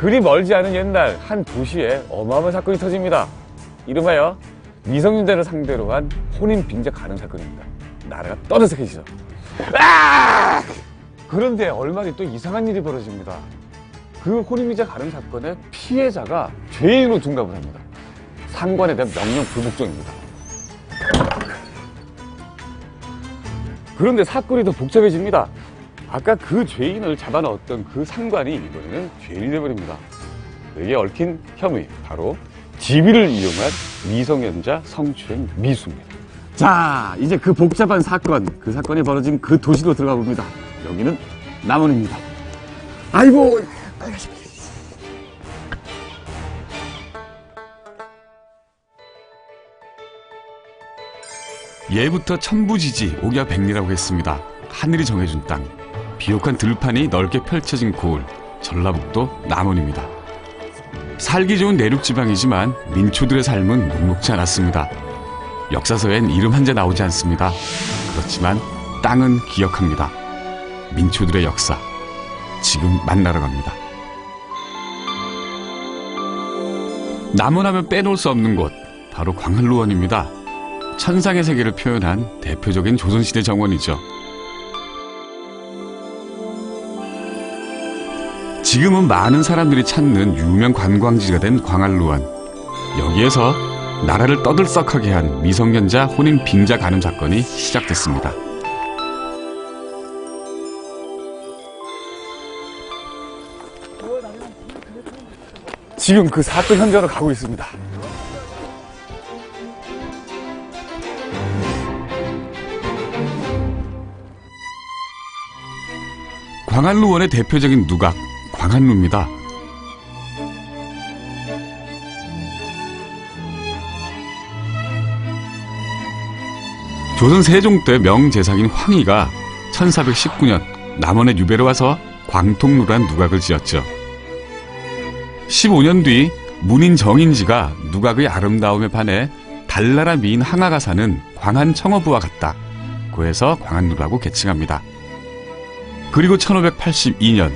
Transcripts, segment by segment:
그리 멀지 않은 옛날 한 도시에 어마어마한 사건이 터집니다. 이름하여 미성년자를 상대로 한 혼인 빙자 가늠 사건입니다. 나라가 떠들썩해지죠. 그런데 얼마 뒤 또 이상한 일이 벌어집니다. 그 혼인 빙자 가늠 사건의 피해자가 죄인으로 둔갑을 합니다. 상관에 대한 명령 불복종입니다. 그런데 사건이 더 복잡해집니다. 아까 그 죄인을 잡아넣었던 그 상관이 이번에는 죄인이 되어버립니다. 여기에 얽힌 혐의, 바로 지위를 이용한 미성년자 성추행 미수입니다. 자, 이제 그 복잡한 사건, 그 사건이 벌어진 그 도시로 들어가 봅니다. 여기는 남원입니다. 아이고, 빨리 가십시오. 예부터 천부지지 옥야백리라고 했습니다. 하늘이 정해준 땅, 비옥한 들판이 넓게 펼쳐진 고을, 전라북도 남원입니다. 살기 좋은 내륙지방이지만 민초들의 삶은 녹록지 않았습니다. 역사서엔 이름 한자 나오지 않습니다. 그렇지만 땅은 기억합니다. 민초들의 역사, 지금 만나러 갑니다. 남원하면 빼놓을 수 없는 곳, 바로 광한루원입니다. 천상의 세계를 표현한 대표적인 조선시대 정원이죠. 지금은 많은 사람들이 찾는 유명 관광지가 된 광한루원. 여기에서 나라를 떠들썩하게 한 미성년자 혼인 빙자 가늠 사건이 시작됐습니다. 지금 그 사건 현장으로 가고 있습니다. 광한루원의 대표적인 누각, 광한루입니다. 조선 세종 때 명재상인 황희가 1419년 남원의 유배로 와서 광통루란 누각을 지었죠. 15년 뒤 문인 정인지가 누각의 아름다움에 반해 달나라 미인 항아가 사는 광한청어부와 같다. 고해서 광한루라고 개칭합니다. 그리고 1582년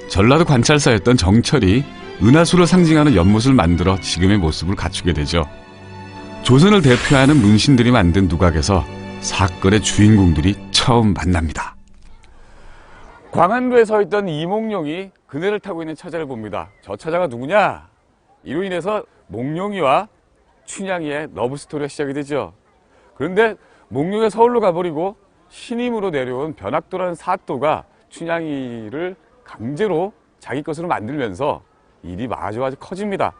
전라도 관찰사였던 정철이 은하수를 상징하는 연못을 만들어 지금의 모습을 갖추게 되죠. 조선을 대표하는 문신들이 만든 누각에서 사건의 주인공들이 처음 만납니다. 광한루에 서 있던 이몽룡이 그네를 타고 있는 처자를 봅니다. 저 처자가 누구냐? 이로 인해서 몽룡이와 춘향이의 러브스토리가 시작이 되죠. 그런데 몽룡이 서울로 가버리고 신임으로 내려온 변학도라는 사또가 춘향이를 강제로 자기 것으로 만들면서 일이 아주 커집니다.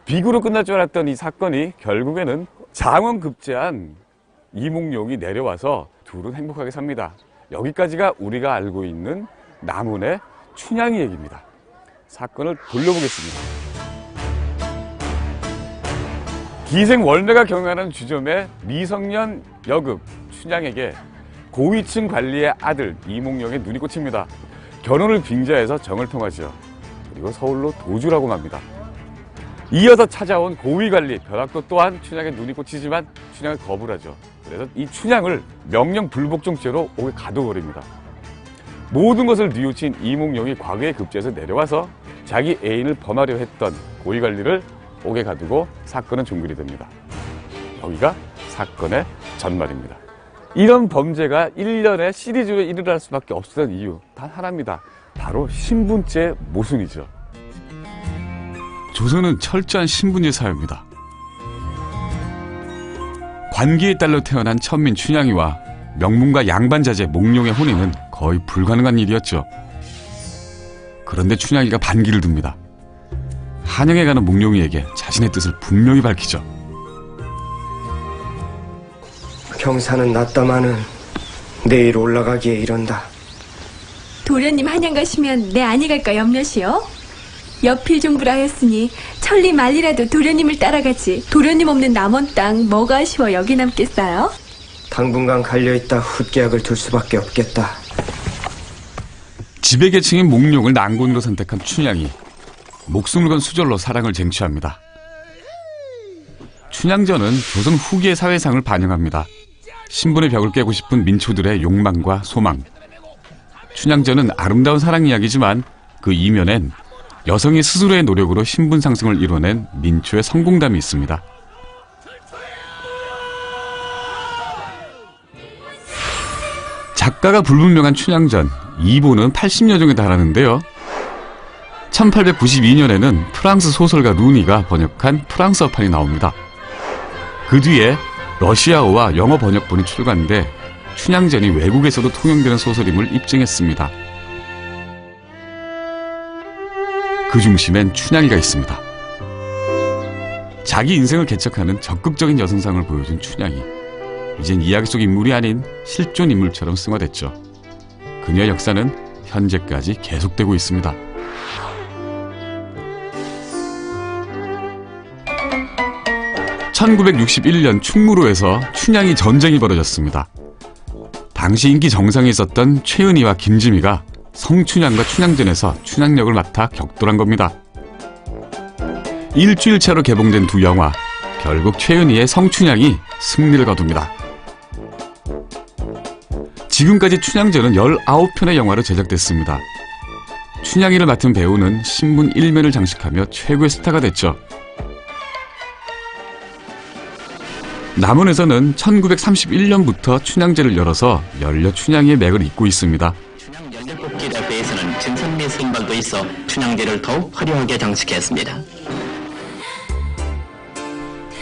비구로 끝날 줄 알았던 이 사건이 결국에는 장원급제한 이몽룡이 내려와서 둘은 행복하게 삽니다. 여기까지가 우리가 알고 있는 남원의 춘향이 얘기입니다. 사건을 돌려보겠습니다. 기생 월매가 경영하는 주점의 미성년 여급 춘향에게 고위층 관리의 아들 이몽룡의 눈이 꽂힙니다. 결혼을 빙자해서 정을 통하죠. 그리고 서울로 도주라고 합니다. 이어서 찾아온 고위관리 변학도 또한 춘향의 눈이 꽂히지만 춘향을 거부를 하죠. 그래서 이 춘향을 명령 불복종죄로 옥에 가둬버립니다. 모든 것을 뉘우친 이몽룡이 과거의 급제에서 내려와서 자기 애인을 범하려 했던 고위관리를 옥에 가두고 사건은 종결이 됩니다. 여기가 사건의 전말입니다. 이런 범죄가 1년에 시리즈로 일어날 수밖에 없었던 이유 단 하나입니다. 바로 신분죄 모순이죠. 조선은 철저한 신분제 사회입니다. 관기의 딸로 태어난 천민 춘향이와 명문가 양반자제 몽룡의 혼인은 거의 불가능한 일이었죠. 그런데 춘향이가 반기를 듭니다. 한양에 가는 몽룡이에게 자신의 뜻을 분명히 밝히죠. 경사는 낮다마는 내일 올라가기에 이른다. 도련님 한양 가시면 내 아니 갈까 염려시오? 여필 종부라 하였으니 천리 말리라도 도련님을 따라가지. 도련님 없는 남원 땅 뭐가 아쉬워 여기 남겠어요? 당분간 갈려있다 훗계약을 둘 수밖에 없겠다. 지배계층인 몽룡을 난군으로 선택한 춘향이 목숨을 건 수절로 사랑을 쟁취합니다. 춘향전은 조선 후기의 사회상을 반영합니다. 신분의 벽을 깨고 싶은 민초들의 욕망과 소망. 춘향전은 아름다운 사랑 이야기지만 그 이면엔 여성이 스스로의 노력으로 신분 상승을 이뤄낸 민초의 성공담이 있습니다. 작가가 불분명한 춘향전 2부는 80여 종에 달하는데요. 1892년에는 프랑스 소설가 루니가 번역한 프랑스어판이 나옵니다. 그 뒤에 러시아어와 영어 번역본이 출간돼 춘향전이 외국에서도 통용되는 소설임을 입증했습니다. 그 중심엔 춘향이가 있습니다. 자기 인생을 개척하는 적극적인 여성상을 보여준 춘향이. 이젠 이야기 속 인물이 아닌 실존 인물처럼 승화됐죠. 그녀의 역사는 현재까지 계속되고 있습니다. (1961년) 충무로에서 춘향이 전쟁이 벌어졌습니다. 당시 인기 정상에 있었던 최은희와 김지미가 성춘향과 춘향전에서 춘향역을 맡아 격돌한 겁니다. 일주일 차로 개봉된 두 영화, 결국 최은희의 성춘향이 승리를 거둡니다. 지금까지 춘향전은 19편의 영화로 제작됐습니다. 춘향이를 맡은 배우는 신문 1면을 장식하며 최고의 스타가 됐죠. 남원에서는 1931년부터 춘향제를 열어서 연려 춘향이의 맥을 잇고 있습니다. 춘향 연례꽃기대회에서는 진선미 선발도 있어 춘향제를 더욱 화려하게 장식했습니다.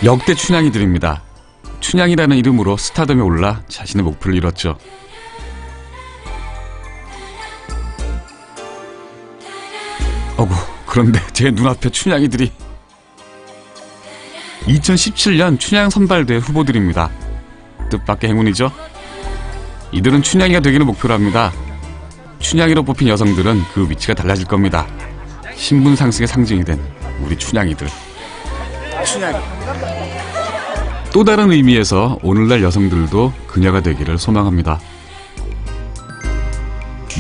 역대 춘향이들입니다. 춘향이라는 이름으로 스타덤에 올라 자신의 목표를 이뤘죠. 그런데 제 눈앞에 춘향이들이. 2017년 춘향 선발대 후보들입니다. 뜻밖의 행운이죠. 이들은 춘향이가 되기를 목표로 합니다. 춘향이로 뽑힌 여성들은 그 위치가 달라질 겁니다. 신분 상승의 상징이 된 우리 춘향이들. 또 다른 의미에서 오늘날 여성들도 그녀가 되기를 소망합니다.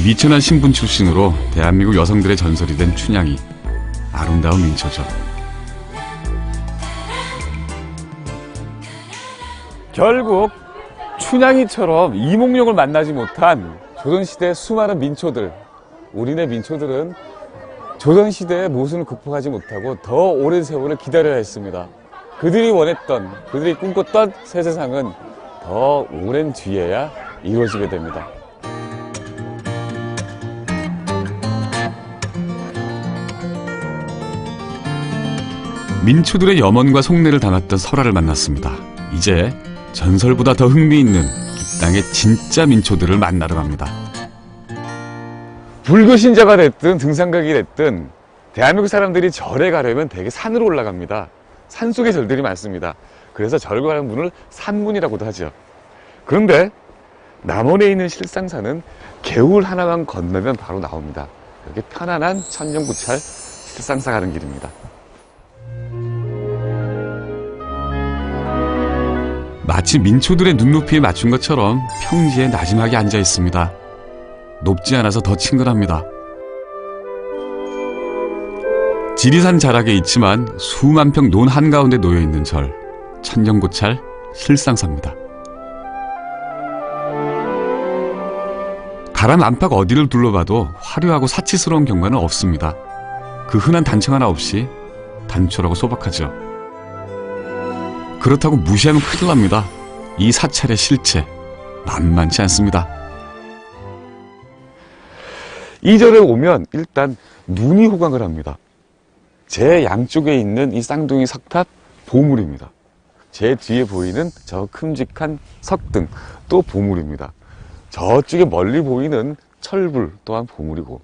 미천한 신분 출신으로 대한민국 여성들의 전설이 된 춘향이. 아름다운 민초죠. 결국 춘향이처럼 이몽룡을 만나지 못한 조선시대 수많은 민초들, 우리네 민초들은 조선시대의 모순을 극복하지 못하고 더 오랜 세월을 기다려야 했습니다. 그들이 원했던, 그들이 꿈꿨던 새 세상은 더 오랜 뒤에야 이루어지게 됩니다. 민초들의 염원과 속내를 담았던 설화를 만났습니다. 이제 전설보다 더 흥미있는 이 땅의 진짜 민초들을 만나러 갑니다. 불교신자가 됐든 등산객이 됐든 대한민국 사람들이 절에 가려면 대개 산으로 올라갑니다. 산속에 절들이 많습니다. 그래서 절을 가는 문을 산문이라고도 하죠. 그런데 남원에 있는 실상사는 개울 하나만 건너면 바로 나옵니다. 여기 편안한 천년고찰 실상사 가는 길입니다. 마치 민초들의 눈높이에 맞춘 것처럼 평지에 나지막이 앉아 있습니다. 높지 않아서 더 친근합니다. 지리산 자락에 있지만 수만 평 논 한가운데 놓여있는 절, 천년고찰 실상사입니다. 가람 안팎 어디를 둘러봐도 화려하고 사치스러운 경관은 없습니다. 그 흔한 단청 하나 없이 단초라고 소박하죠. 그렇다고 무시하면 큰일 납니다. 이 사찰의 실체 만만치 않습니다. 이 절에 오면 일단 눈이 호강을 합니다. 제 양쪽에 있는 이 쌍둥이 석탑 보물입니다. 제 뒤에 보이는 저 큼직한 석등 또 보물입니다. 저쪽에 멀리 보이는 철불 또한 보물이고,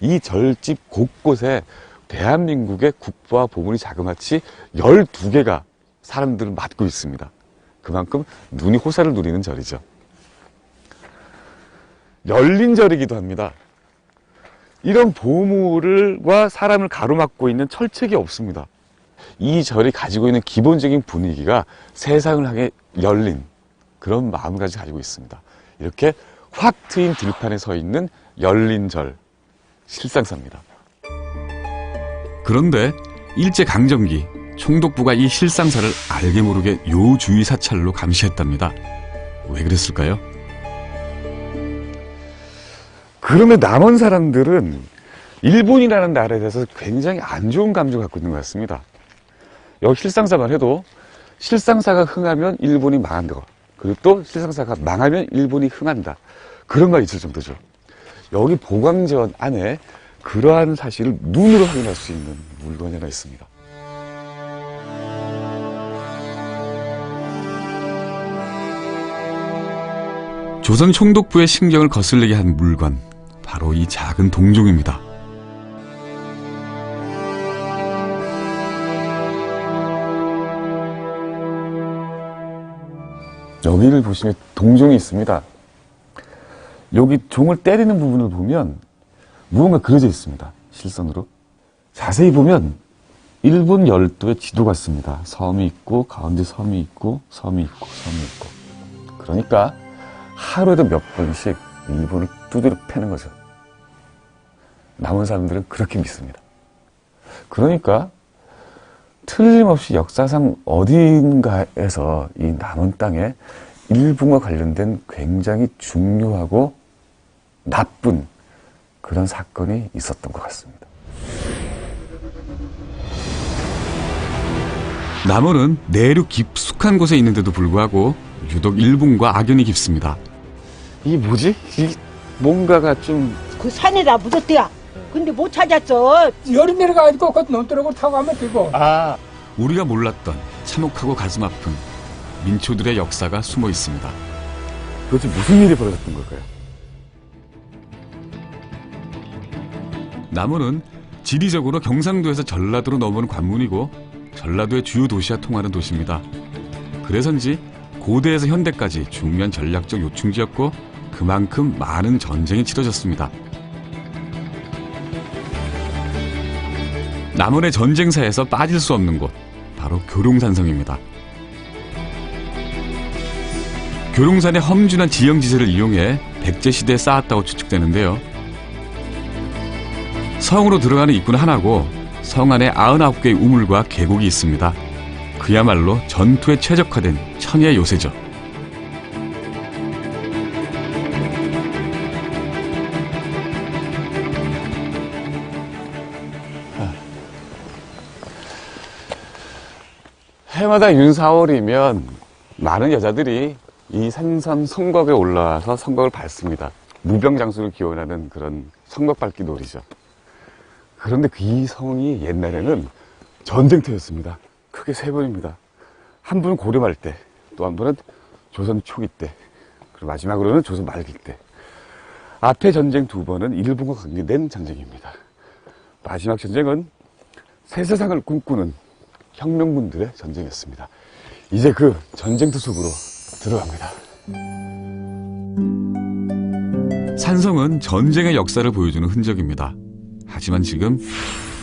이 절집 곳곳에 대한민국의 국보와 보물이 자그마치 12개가 사람들을 맡고 있습니다. 그만큼 눈이 호사를 누리는 절이죠. 열린 절이기도 합니다. 이런 보물과 사람을 가로막고 있는 철책이 없습니다. 이 절이 가지고 있는 기본적인 분위기가 세상을 향해 열린 그런 마음가짐을 가지고 있습니다. 이렇게 확 트인 들판에 서 있는 열린 절, 실상사입니다. 그런데 일제강점기 총독부가 이 실상사를 알게 모르게 요주의 사찰로 감시했답니다. 왜 그랬을까요? 그러면 남원 사람들은 일본이라는 나라에 대해서 굉장히 안 좋은 감정을 갖고 있는 것 같습니다. 여기 실상사만 해도 실상사가 흥하면 일본이 망한다. 그리고 또 실상사가 망하면 일본이 흥한다. 그런 말이 있을 정도죠. 여기 보광전 안에 그러한 사실을 눈으로 확인할 수 있는 물건이 하나 있습니다. 조선 총독부의 신경을 거슬리게 한 물건, 바로 이 작은 동종입니다. 여기를 보시면 동종이 있습니다. 여기 종을 때리는 부분을 보면 무언가 그려져 있습니다. 실선으로. 자세히 보면 일본 열도의 지도 같습니다. 섬이 있고 가운데 섬이 있고 섬이 있고 섬이 있고. 그러니까 하루에도 몇 번씩 일본을 두드려 패는 거죠. 남은 사람들은 그렇게 믿습니다. 그러니까 틀림없이 역사상 어딘가에서 이 남은 땅에 일본과 관련된 굉장히 중요하고 나쁜 그런 사건이 있었던 것 같습니다. 남원은 내륙 깊숙한 곳에 있는데도 불구하고 유독 일본과 악연이 깊습니다. 이 뭐지? 이 뭔가가 좀 그 산에다 묻었대야. 근데 못 찾았어. 열이 내려가지고 그 논두렁을 타고 가면 되고. 우리가 몰랐던 참혹하고 가슴 아픈 민초들의 역사가 숨어 있습니다. 도대체 무슨 일이 벌어졌던 걸까요? 남원은 지리적으로 경상도에서 전라도로 넘어오는 관문이고 전라도의 주요 도시와 통하는 도시입니다. 그래서인지 고대에서 현대까지 중요한 전략적 요충지였고 그만큼 많은 전쟁이 치러졌습니다. 남원의 전쟁사에서 빠질 수 없는 곳, 바로 교룡산성입니다. 교룡산의 험준한 지형지세를 이용해 백제시대에 쌓았다고 추측되는데요. 성으로 들어가는 입구는 하나고 성 안에 99개의 우물과 계곡이 있습니다. 그야말로 전투에 최적화된 천의 요새죠. 해마다 윤 4월이면 많은 여자들이 이 산섬 성곽에 올라와서 성곽을 밟습니다. 무병장수를 기원하는 그런 성곽 밟기 놀이죠. 그런데 이 성이 옛날에는 전쟁터였습니다. 크게 세 번입니다. 한 번은 고려 말 때, 또 한 번은 조선 초기 때, 그리고 마지막으로는 조선 말기 때. 앞에 전쟁 두 번은 일본과 관계된 전쟁입니다. 마지막 전쟁은 새 세상을 꿈꾸는 혁명군들의 전쟁이었습니다. 이제 그 전쟁터 속으로 들어갑니다. 산성은 전쟁의 역사를 보여주는 흔적입니다. 하지만 지금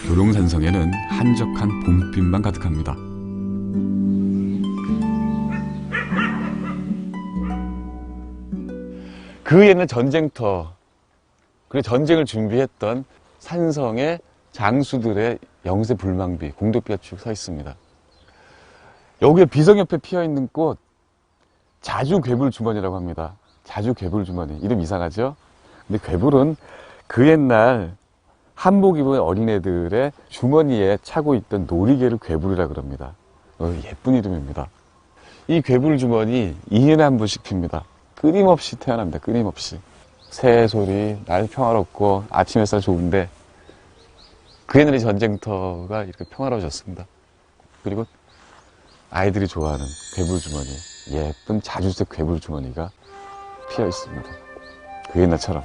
교룡산성에는 한적한 봄빛만 가득합니다. 그 옛날 전쟁터, 그리고 전쟁을 준비했던 산성의 장수들의 영세 불망비, 공도비가 쭉 서 있습니다. 여기에 비성 옆에 피어있는 꽃, 자주 괴불 주머니라고 합니다. 자주 괴불 주머니. 이름 이상하죠? 근데 괴불은 그 옛날 한복 입은 어린애들의 주머니에 차고 있던 놀이개를 괴불이라 그럽니다. 예쁜 이름입니다. 이 괴불 주머니 2년에 한 번씩 핍니다. 끊임없이 태어납니다. 끊임없이. 새 소리, 날 평화롭고 아침 햇살 좋은데 그 옛날의 전쟁터가 이렇게 평화로워졌습니다. 그리고 아이들이 좋아하는 괴불 주머니, 예쁜 자주색 괴불 주머니가 피어 있습니다. 그 옛날처럼.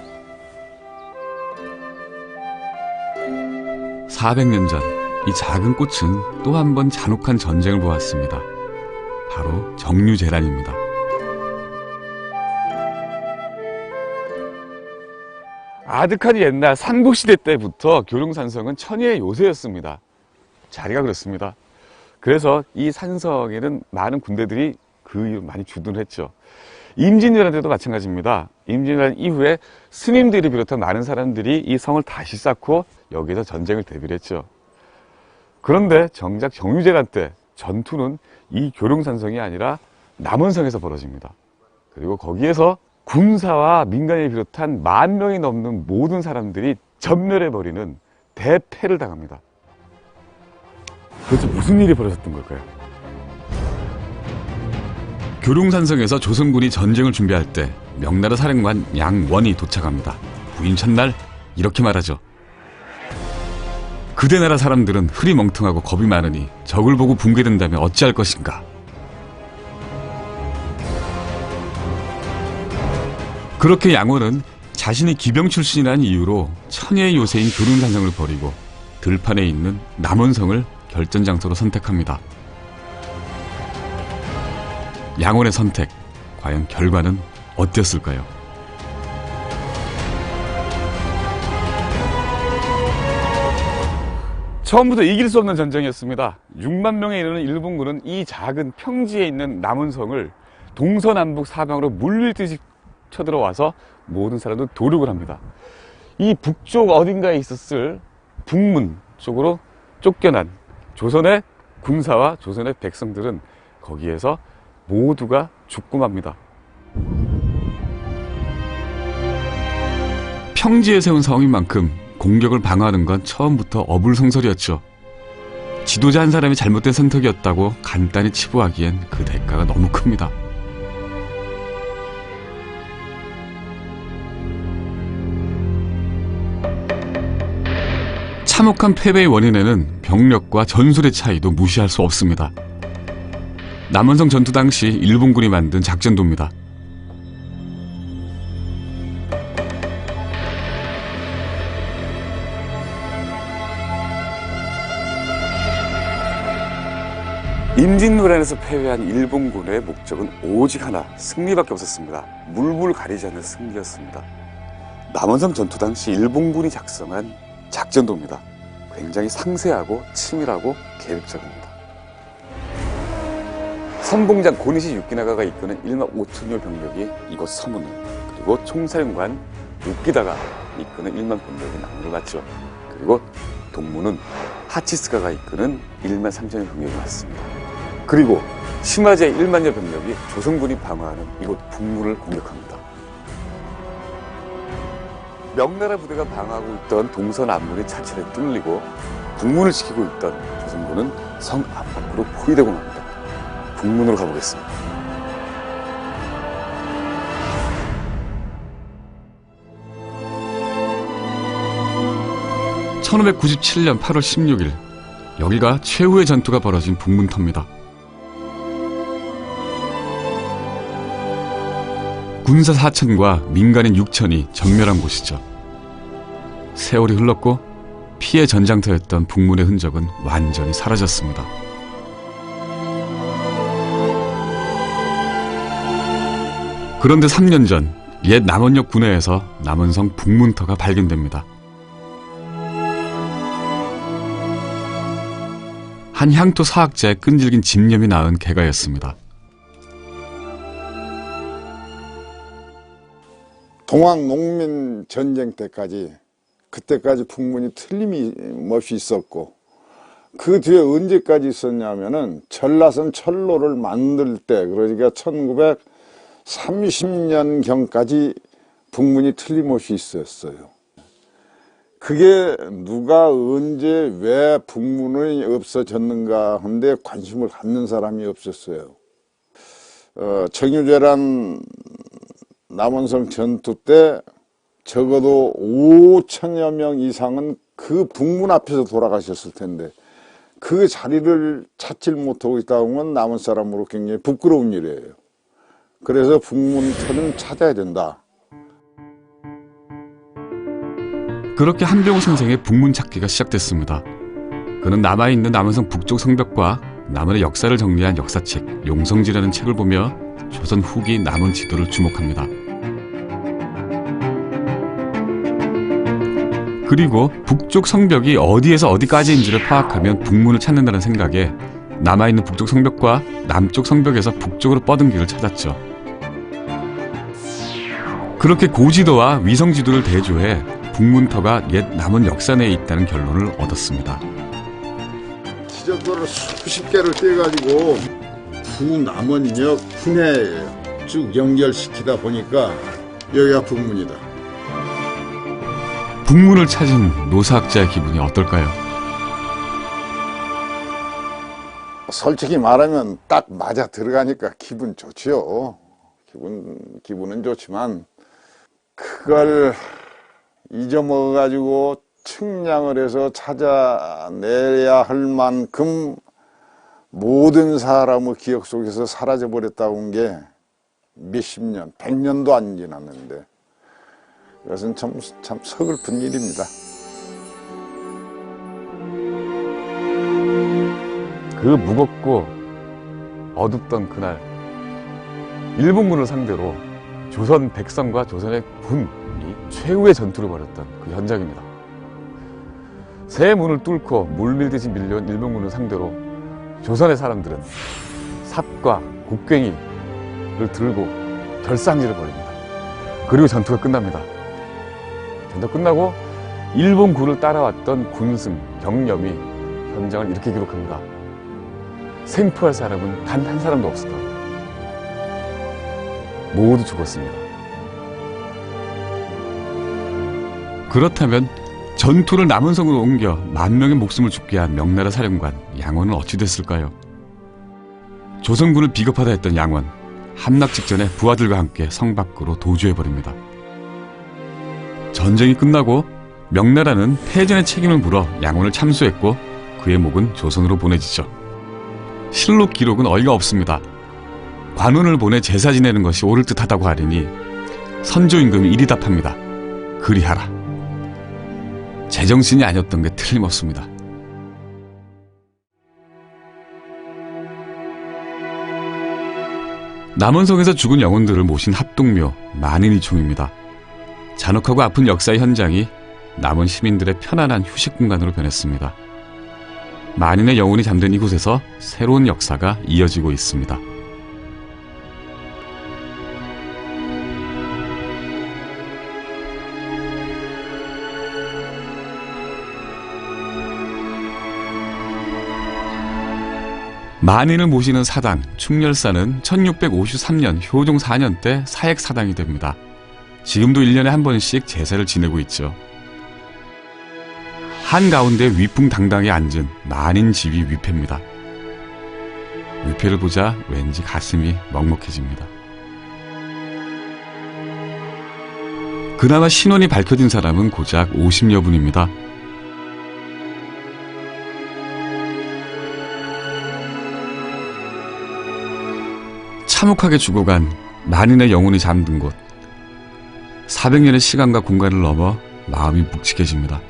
400년 전 이 작은 꽃은 또 한 번 잔혹한 전쟁을 보았습니다. 바로 정류재란입니다. 아득한 옛날 삼국시대 때부터 교룡산성은 천의의 요새였습니다. 자리가 그렇습니다. 그래서 이 산성에는 많은 군대들이 그 이후 많이 주둔을 했죠. 임진왜란 때도 마찬가지입니다. 임진왜란 이후에 스님들이 비롯한 많은 사람들이 이 성을 다시 쌓고 여기서 전쟁을 대비를 했죠. 그런데 정작 정유재란 때 전투는 이 교룡산성이 아니라 남원성에서 벌어집니다. 그리고 거기에서 군사와 민간인을 비롯한 10,000명이 넘는 모든 사람들이 전멸해버리는 대패를 당합니다. 도대체 무슨 일이 벌어졌던 걸까요? 교룡산성에서 조선군이 전쟁을 준비할 때 명나라 사령관 양원이 도착합니다. 부임 첫날 이렇게 말하죠. 그대 나라 사람들은 흐리멍텅하고 겁이 많으니 적을 보고 붕괴된다면 어찌할 것인가. 그렇게 양원은 자신이 기병 출신이라는 이유로 천혜의 요새인 교룡산성을 버리고 들판에 있는 남원성을 결전장소로 선택합니다. 양원의 선택, 과연 결과는 어땠을까요? 처음부터 이길 수 없는 전쟁이었습니다. 6만 명에 이르는 일본군은 이 작은 평지에 있는 남원성을 동서남북 사방으로 물밀듯이 쳐들어와서 모든 사람들 도륙을 합니다. 이 북쪽 어딘가에 있었을 북문 쪽으로 쫓겨난 조선의 군사와 조선의 백성들은 거기에서 모두가 죽고 맙니다. 평지에 세운 성인 만큼 공격을 방어하는 건 처음부터 어불성설이었죠. 지도자 한 사람이 잘못된 선택이었다고 간단히 치부하기엔 그 대가가 너무 큽니다. 참혹한 패배의 원인에는 병력과 전술의 차이도 무시할 수 없습니다. 남원성 전투 당시 일본군이 만든 작전도입니다. 임진왜란에서 패배한 일본군의 목적은 오직 하나, 승리밖에 없었습니다. 물불 가리지 않는 승리였습니다. 남원성 전투 당시 일본군이 작성한 작전도입니다. 굉장히 상세하고 치밀하고 계획적입니다. 선봉장 고니시 유키나가가 이끄는 1만 5천여 병력이 이곳 서문을, 그리고 총사령관 유키다가 이끄는 1만 병력이 나무를 맞죠. 그리고 동무는 하치스카가 이끄는 1만 3천여 병력이 왔습니다. 그리고 시마지의 1만여 병력이 조선군이 방어하는 이곳 북문을 공격합니다. 명나라 부대가 방어하고 있던 동서남문의 차체를 뚫리고 북문을 지키고 있던 조선군은 성 안팎으로 포위되고 맙니다. 북문으로 가보겠습니다. (1597년 8월 16일) 여기가 최후의 전투가 벌어진 북문터입니다. 군사 4천과 민간인 6천이 전멸한 곳이죠. 세월이 흘렀고 피해 전장터였던 북문의 흔적은 완전히 사라졌습니다. 그런데 3년 전 옛 남원역 군내에서 남원성 북문터가 발견됩니다. 한 향토 사학자의 끈질긴 집념이 낳은 개가였습니다. 동학 농민 전쟁 때까지, 그때까지 북문이 틀림없이 있었고, 그 뒤에 언제까지 있었냐면은 전라선 철로를 만들 때, 그러니까 1930년경까지 북문이 틀림없이 있었어요. 그게 누가 언제 왜 북문이 없어졌는가 하는데 관심을 갖는 사람이 없었어요. 정유재란 남원성 전투 때 적어도 5천여 명 이상은 그 북문 앞에서 돌아가셨을 텐데 그 자리를 찾질 못하고 있다 보면 남원 사람으로 굉장히 부끄러운 일이에요. 그래서 북문터는 찾아야 된다. 그렇게 한병우 선생의 북문 찾기가 시작됐습니다. 그는 남아있는 남원성 북쪽 성벽과 남원의 역사를 정리한 역사책 용성지라는 책을 보며 조선 후기 남원 지도를 주목합니다. 그리고 북쪽 성벽이 어디에서 어디까지인지를 파악하면 북문을 찾는다는 생각에 남아있는 북쪽 성벽과 남쪽 성벽에서 북쪽으로 뻗은 길을 찾았죠. 그렇게 고지도와 위성지도를 대조해 북문터가 옛 남원 역사내에 있다는 결론을 얻었습니다. 지적도를 수십 개를 떼가지고 부남원역 군에 쭉 연결시키다 보니까 여기가 북문이다. 북문을 찾은 노사학자의 기분이 어떨까요? 솔직히 말하면 딱 맞아 들어가니까 기분 좋지요. 기분은 좋지만 그걸 잊어먹어가지고 측량을 해서 찾아내야 할 만큼 모든 사람의 기억 속에서 사라져버렸다고 한 게 몇십 년, 100년도 안 지났는데 이것은 참 서글픈 일입니다. 그 무겁고 어둡던 그날 일본군을 상대로 조선 백성과 조선의 군이 최후의 전투를 벌였던 그 현장입니다. 새 문을 뚫고 물밀듯이 밀려온 일본군을 상대로 조선의 사람들은 삽과 곡괭이를 들고 결상지를 벌입니다. 그리고 전투가 끝납니다. 전투가 끝나고 일본군을 따라왔던 군승, 경념이 현장을 이렇게 기록합니다. 생포할 사람은 단 한 사람도 없었다. 모두 죽었습니다. 그렇다면 전투를 남원성으로 옮겨 10,000명의 목숨을 죽게 한 명나라 사령관 양원은 어찌 됐을까요? 조선군을 비겁하다 했던 양원, 함락 직전에 부하들과 함께 성 밖으로 도주해버립니다. 전쟁이 끝나고 명나라는 패전의 책임을 물어 양원을 참수했고 그의 목은 조선으로 보내지죠. 실록 기록은 어이가 없습니다. 관원을 보내 제사 지내는 것이 옳을 듯하다고 하리니 선조임금이 이리 답합니다. 그리하라. 제정신이 아니었던 게 틀림없습니다. 남원성에서 죽은 영혼들을 모신 합동묘 만인이총입니다. 잔혹하고 아픈 역사의 현장이 남원 시민들의 편안한 휴식 공간으로 변했습니다. 만인의 영혼이 잠든 이곳에서 새로운 역사가 이어지고 있습니다. 만인을 모시는 사당 충렬사는 1653년 효종 4년 때 사액사당이 됩니다. 지금도 1년에 한 번씩 제사를 지내고 있죠. 한가운데 위풍당당히 앉은 만인 지위 위패입니다. 위패를 보자 왠지 가슴이 먹먹해집니다. 그나마 신원이 밝혀진 사람은 고작 50여 분입니다. 참혹하게 죽어간 만인의 영혼이 잠든 곳. 400년의 시간과 공간을 넘어 마음이 묵직해집니다.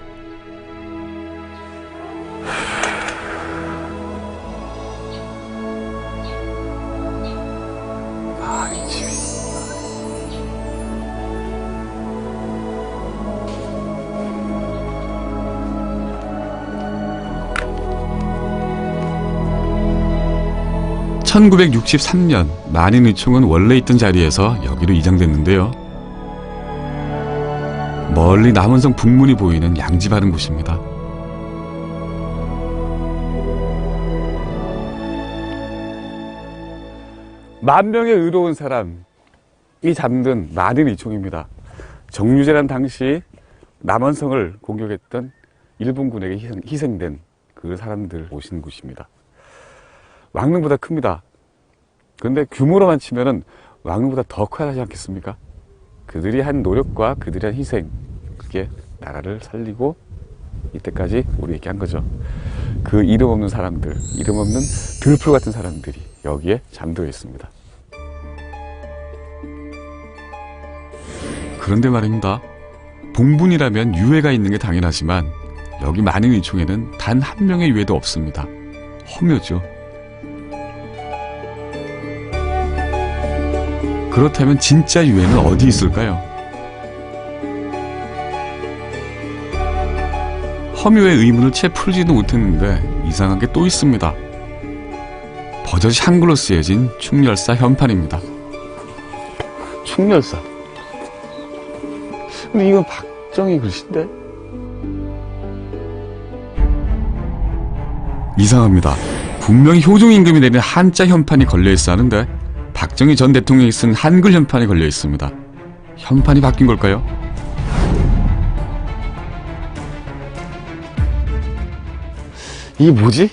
(1963년) 만인의총은 원래 있던 자리에서 여기로 이장됐는데요. 멀리 남원성 북문이 보이는 양지 바른 곳입니다. 만 명의 의로운 사람이 잠든 만인의총입니다. 정유재란 당시 남원성을 공격했던 일본군에게 희생된 그 사람들 모신 곳입니다. 왕릉보다 큽니다. 그런데 규모로만 치면은 왕릉보다 더 커야 하지 않겠습니까? 그들이 한 노력과 그들이 한 희생, 그게 나라를 살리고 이때까지 우리에게 한 거죠. 그 이름 없는 사람들, 이름 없는 들풀 같은 사람들이 여기에 잠들어 있습니다. 그런데 말입니다. 봉분이라면 유해가 있는 게 당연하지만 여기 만인의총에는 단 한 명의 유해도 없습니다. 허묘죠. 그렇다면 진짜 유해는 어디 있을까요? 허묘의 의문을 채 풀지도 못했는데 이상한 게 또 있습니다. 버젓이 한글로 쓰여진 충렬사 현판입니다. 충렬사. 근데 이건 박정희 글씨인데? 이상합니다. 분명히 효종 임금이 내린 한자 현판이 걸려있어 하는데 박정희 전 대통령이 쓴 한글 현판이 걸려 있습니다. 현판이 바뀐 걸까요? 이게 뭐지?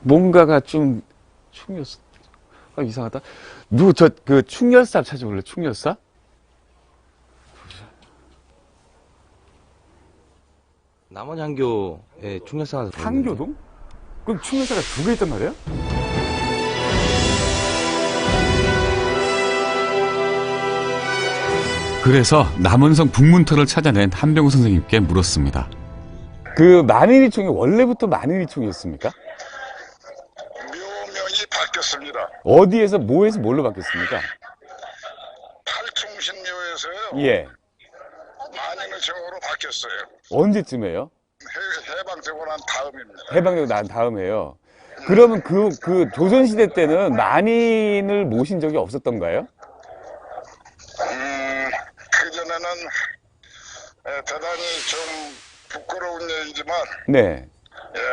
뭔가가 좀 충렬사. 아, 이상하다. 그 충렬사 찾아볼래? 충렬사? 남원향교에 충렬사가 향교동? 그럼 충렬사가 2개 있단 말이야? 그래서 남원성 북문터를 찾아낸 한병우 선생님께 물었습니다. 그 만인이총이 원래부터 만인이총이었습니까? 묘명이 바뀌었습니다. 어디에서 뭐에서 뭘로 바뀌었습니까? 팔충신묘에서요. 예. 만인의총으로 바뀌었어요. 언제쯤에요? 해방되고 난 다음입니다. 해방되고 난 다음에요. 그러면 그 조선시대 때는 만인을 모신 적이 없었던가요? 그전에는 대단히 좀 부끄러운 얘기지만 네.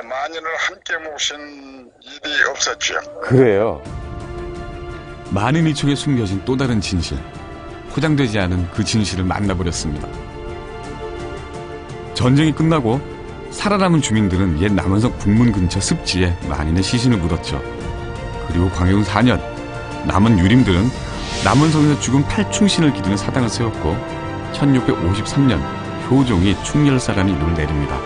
만인을 함께 모신 일이 없었죠. 그래요. 만인이총에 숨겨진 또 다른 진실, 포장되지 않은 그 진실을 만나버렸습니다. 전쟁이 끝나고 살아남은 주민들은 옛 남원성 북문 근처 습지에 만인의 시신을 묻었죠. 그리고 광해군 4년, 남원 유림들은 남원성에서 죽은 팔충신을 기리는 사당을 세웠고 1653년 효종이 충렬사라는 이름을 내립니다.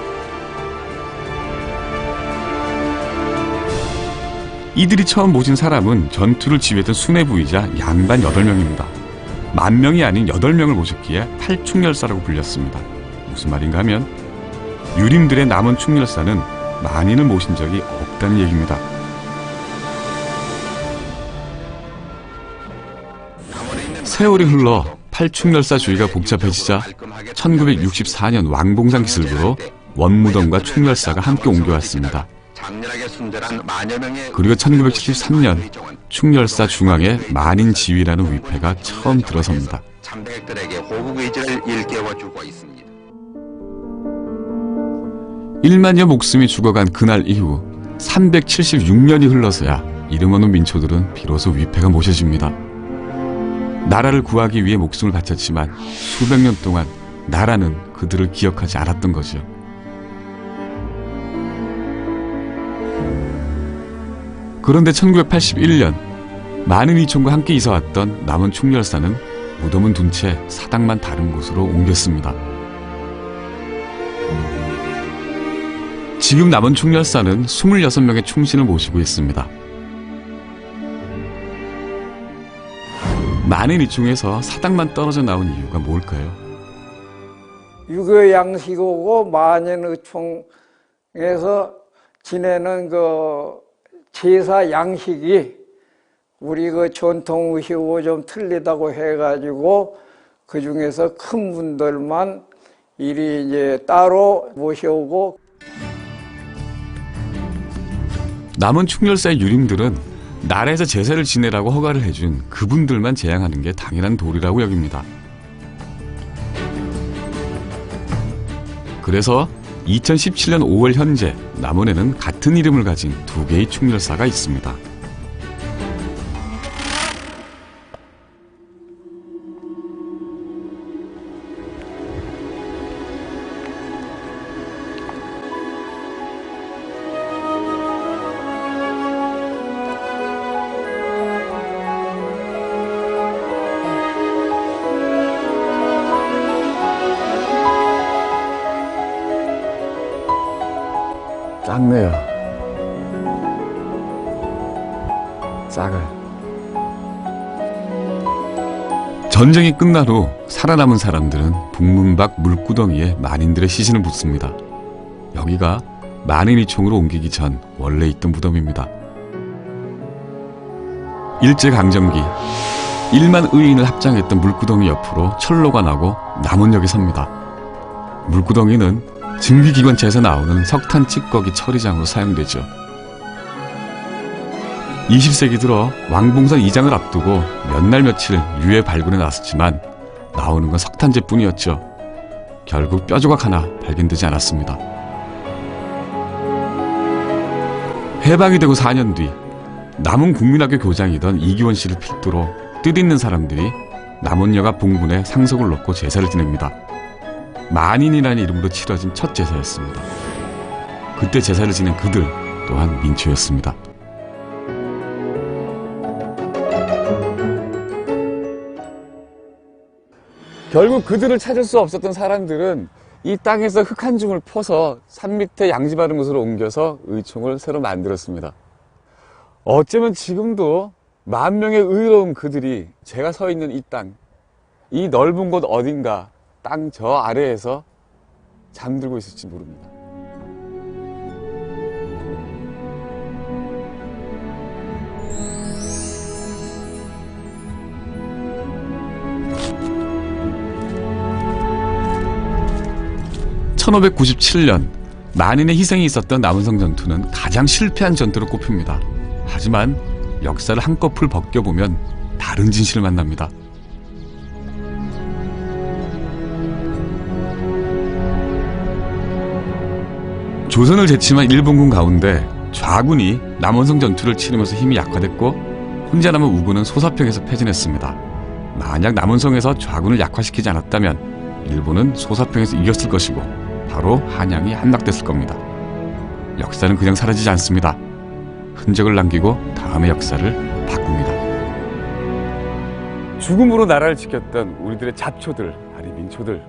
이들이 처음 모신 사람은 전투를 지휘했던 수뇌부이자 양반 8명입니다. 10,000명이 아닌 8명을 모셨기에 팔충렬사라고 불렸습니다. 무슨 말인가 하면 유림들의 남원 충렬사는 만인을 모신 적이 없다는 얘기입니다. 세월이 흘러 팔충렬사 주의가 복잡해지자 1964년 왕봉산 기술부로 원무덤과 충렬사가 함께 옮겨왔습니다. 그리고 1973년 충렬사 중앙에 만인 지휘라는 위패가 처음 들어섭니다. 참배객들에게 호국 의지를 일깨워주고 있습니다. 1만여 목숨이 죽어간 그날 이후 376년이 흘러서야 이름 없는 민초들은 비로소 위패가 모셔집니다. 나라를 구하기 위해 목숨을 바쳤지만 수백 년 동안 나라는 그들을 기억하지 않았던 거죠. 그런데 1981년 만인이총과 함께 이사왔던 남원 충렬사는 무덤은 둔 채 사당만 다른 곳으로 옮겼습니다. 지금 남원 충렬사는 26명의 충신을 모시고 있습니다. 만인이총에서 사당만 떨어져 나온 이유가 뭘까요? 유교 양식이고 만인의총에서 지내는 그 제사 양식이 우리 그 전통 의식하고 좀 틀리다고 해가지고 그 중에서 큰 분들만 이리 이제 따로 모셔오고. 남원 충렬사의 유림들은 나라에서 제사를 지내라고 허가를 해준 그분들만 제향하는 게 당연한 도리라고 여깁니다. 그래서 2017년 5월 현재 남원에는 같은 이름을 가진 2개의 충렬사가 있습니다. 작네요. 작아요. 전쟁이 끝난 후 살아남은 사람들은 북문 밖 물구덩이에 만인들의 시신을 묻습니다. 여기가 만인이총으로 옮기기 전 원래 있던 무덤입니다. 일제강점기 1만 의인을 합장했던 물구덩이 옆으로 철로가 나고 남원역이 섭니다. 물구덩이는 증기기관차에서 나오는 석탄 찌꺼기 처리장으로 사용되죠. 20세기 들어 왕봉산 이장을 앞두고 몇 날 며칠 유해 발굴에 나섰지만 나오는 건 석탄재뿐이었죠. 결국 뼈조각 하나 발견되지 않았습니다. 해방이 되고 4년 뒤 남원 국민학교 교장이던 이기원 씨를 필두로 뜻있는 사람들이 남원역 앞 봉분에 상석을 놓고 제사를 지냅니다. 만인이라는 이름으로 치러진 첫 제사였습니다. 그때 제사를 지낸 그들 또한 민초였습니다. 결국 그들을 찾을 수 없었던 사람들은 이 땅에서 흙 한 줌을 퍼서 산 밑에 양지 바른 곳으로 옮겨서 의총을 새로 만들었습니다. 어쩌면 지금도 10,000명의 의로운 그들이 제가 서 있는 이 땅, 이 넓은 곳 어딘가 땅 저 아래에서 잠들고 있을지 모릅니다. (1597년) 만인의 희생이 있었던 남원성 전투는 가장 실패한 전투로 꼽힙니다. 하지만 역사를 한꺼풀 벗겨보면 다른 진실을 만납니다. 조선을 제침한 일본군 가운데 좌군이 남원성 전투를 치르면서 힘이 약화됐고 혼자 남은 우군은 소사평에서 패전했습니다. 만약 남원성에서 좌군을 약화시키지 않았다면 일본은 소사평에서 이겼을 것이고 바로 한양이 함락됐을 겁니다. 역사는 그냥 사라지지 않습니다. 흔적을 남기고 다음의 역사를 바꿉니다. 죽음으로 나라를 지켰던 우리들의 잡초들, 아니 민초들,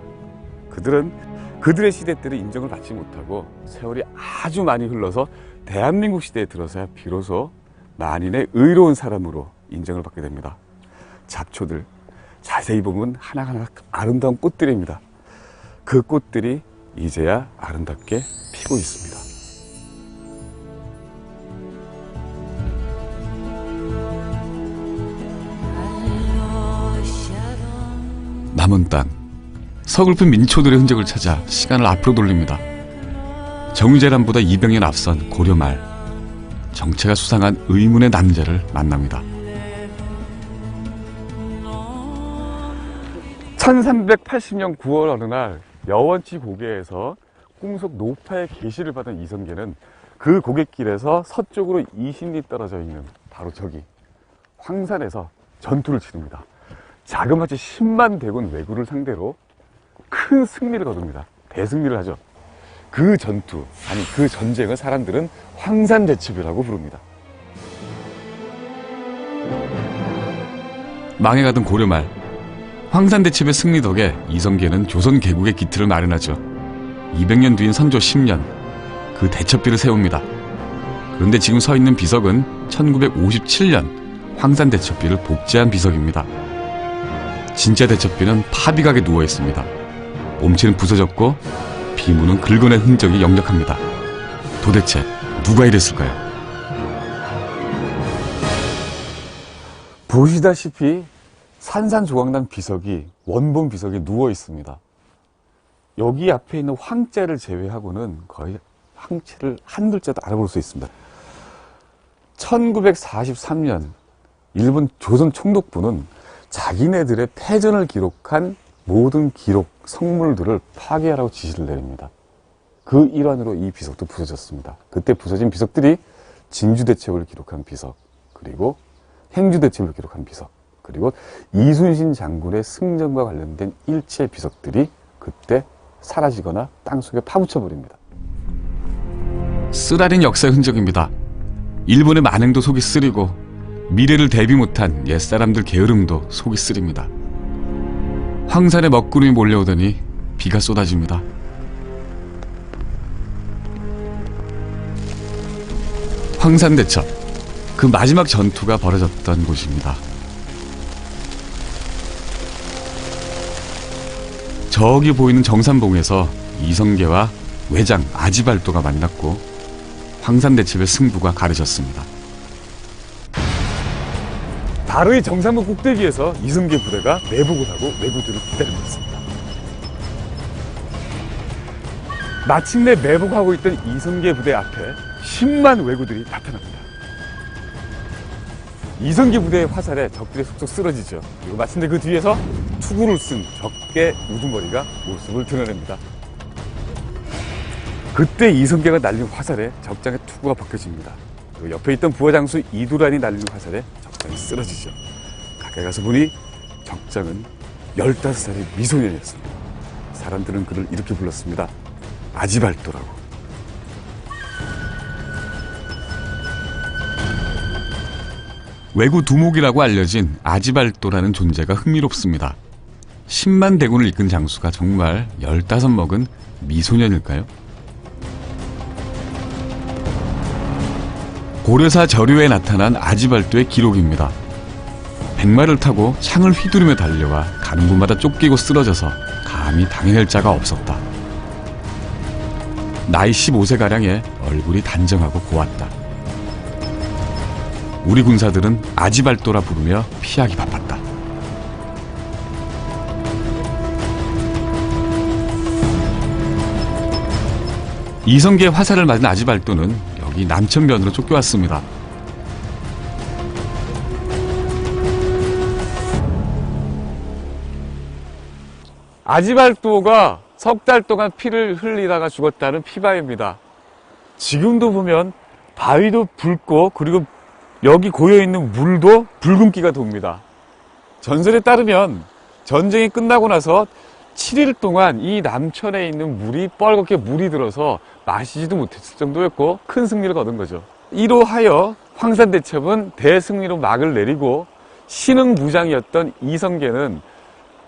그들은 그들의 시대 때를 인정을 받지 못하고 세월이 아주 많이 흘러서 대한민국 시대에 들어서야 비로소 만인의 의로운 사람으로 인정을 받게 됩니다. 잡초들, 자세히 보면 하나하나 아름다운 꽃들입니다. 그 꽃들이 이제야 아름답게 피고 있습니다. 남은 땅, 서글픈 민초들의 흔적을 찾아 시간을 앞으로 돌립니다. 정유재란보다 200년 앞선 고려 말, 정체가 수상한 의문의 남자를 만납니다. 1380년 9월 어느 날 여원치 고개에서 꿈속 노파의 계시를 받은 이성계는 그 고갯길에서 서쪽으로 20리 떨어져 있는 바로 저기 황산에서 전투를 치릅니다. 자그마치 10만 대군 왜구를 상대로 큰 승리를 거둡니다. 대승리를 하죠. 그 전투, 아니 그 전쟁을 사람들은 황산대첩이라고 부릅니다. 망해가던 고려말, 황산대첩의 승리 덕에 이성계는 조선 개국의 기틀을 마련하죠. 200년 뒤인 선조 10년, 그 대첩비를 세웁니다. 그런데 지금 서 있는 비석은 1957년 황산대첩비를 복제한 비석입니다. 진짜 대첩비는 파비각에 누워 있습니다. 몸체는 부서졌고 비문은 긁어낸 흔적이 역력합니다. 도대체 누가 이랬을까요? 보시다시피 산산조각난 비석이, 원본 비석이 누워 있습니다. 여기 앞에 있는 황자를 제외하고는 거의 황체를 한 글자도 알아볼 수 있습니다. 1943년 일본 조선 총독부는 자기네들의 패전을 기록한 모든 기록, 성물들을 파괴하라고 지시를 내립니다. 그 일환으로 이 비석도 부서졌습니다. 그때 부서진 비석들이 진주대첩을 기록한 비석, 그리고 행주대첩을 기록한 비석, 그리고 이순신 장군의 승전과 관련된 일체 비석들이 그때 사라지거나 땅속에 파묻혀버립니다. 쓰라린 역사의 흔적입니다. 일본의 만행도 속이 쓰리고 미래를 대비 못한 옛사람들 게으름도 속이 쓰립니다. 황산에 먹구름이 몰려오더니 비가 쏟아집니다. 황산대첩, 그 마지막 전투가 벌어졌던 곳입니다. 저기 보이는 정산봉에서 이성계와 외장 아지발도가 만났고 황산대첩의 승부가 가려졌습니다. 바로 이 정산봉 꼭대기에서 이성계 부대가 매복을 하고 왜구들을 기다리고 있습니다. 마침내 매복하고 있던 이성계 부대 앞에 10만 왜구들이 나타납니다. 이성계 부대의 화살에 적들이 속속 쓰러지죠. 그리고 마침내 그 뒤에서 투구를 쓴 적의 우두머리가 모습을 드러냅니다. 그때 이성계가 날린 화살에 적장의 투구가 벗겨집니다. 그리고 옆에 있던 부하장수 이두란이 날린 화살에 적장이 쓰러지죠. 가까이 가서 보니 적장은 15살의 미소년이었습니다. 사람들은 그를 이렇게 불렀습니다. 아지발도라고. 외구 두목이라고 알려진 아지발도라는 존재가 흥미롭습니다. 10만 대군을 이끈 장수가 정말 15먹은 미소년일까요? 고려사 저류에 나타난 아지발도의 기록입니다. 백마를 타고 창을 휘두르며 달려와 가는 곳마다 쫓기고 쓰러져서 감히 당해낼 자가 없었다. 나이 15세가량에 얼굴이 단정하고 고왔다. 우리 군사들은 아지발도라 부르며 피하기 바빴다. 이성계의 화살을 맞은 아지발도는 여기 남천변으로 쫓겨왔습니다. 아지발도가 석 달 동안 피를 흘리다가 죽었다는 피바입니다. 지금도 보면 바위도 붉고 그리고 여기 고여있는 물도 붉은기가 돕니다. 전설에 따르면 전쟁이 끝나고 나서 7일 동안 이 남천에 있는 물이 뻘겋게 물이 들어서 마시지도 못했을 정도였고 큰 승리를 거둔 거죠. 이로하여 황산대첩은 대승리로 막을 내리고 신흥부장이었던 이성계는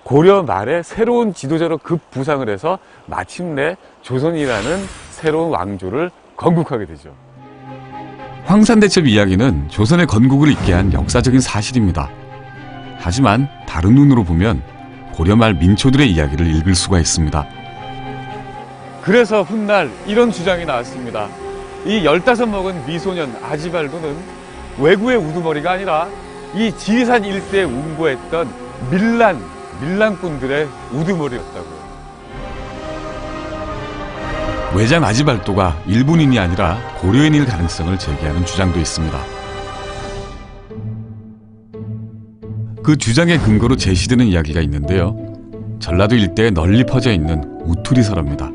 고려 말에 새로운 지도자로 급부상을 해서 마침내 조선이라는 새로운 왕조를 건국하게 되죠. 황산대첩 이야기는 조선의 건국을 잇게 한 역사적인 사실입니다. 하지만 다른 눈으로 보면 고려 말 민초들의 이야기를 읽을 수가 있습니다. 그래서 훗날 이런 주장이 나왔습니다. 이 15먹은 미소년 아지발도는 외구의 우두머리가 아니라 이 지리산 일대에 운보했던 밀란꾼들의 우두머리였다고요. 외장 아지발도가 일본인이 아니라 고려인일 가능성을 제기하는 주장도 있습니다. 그 주장의 근거로 제시되는 이야기가 있는데요. 전라도 일대에 널리 퍼져 있는 우투리설입니다.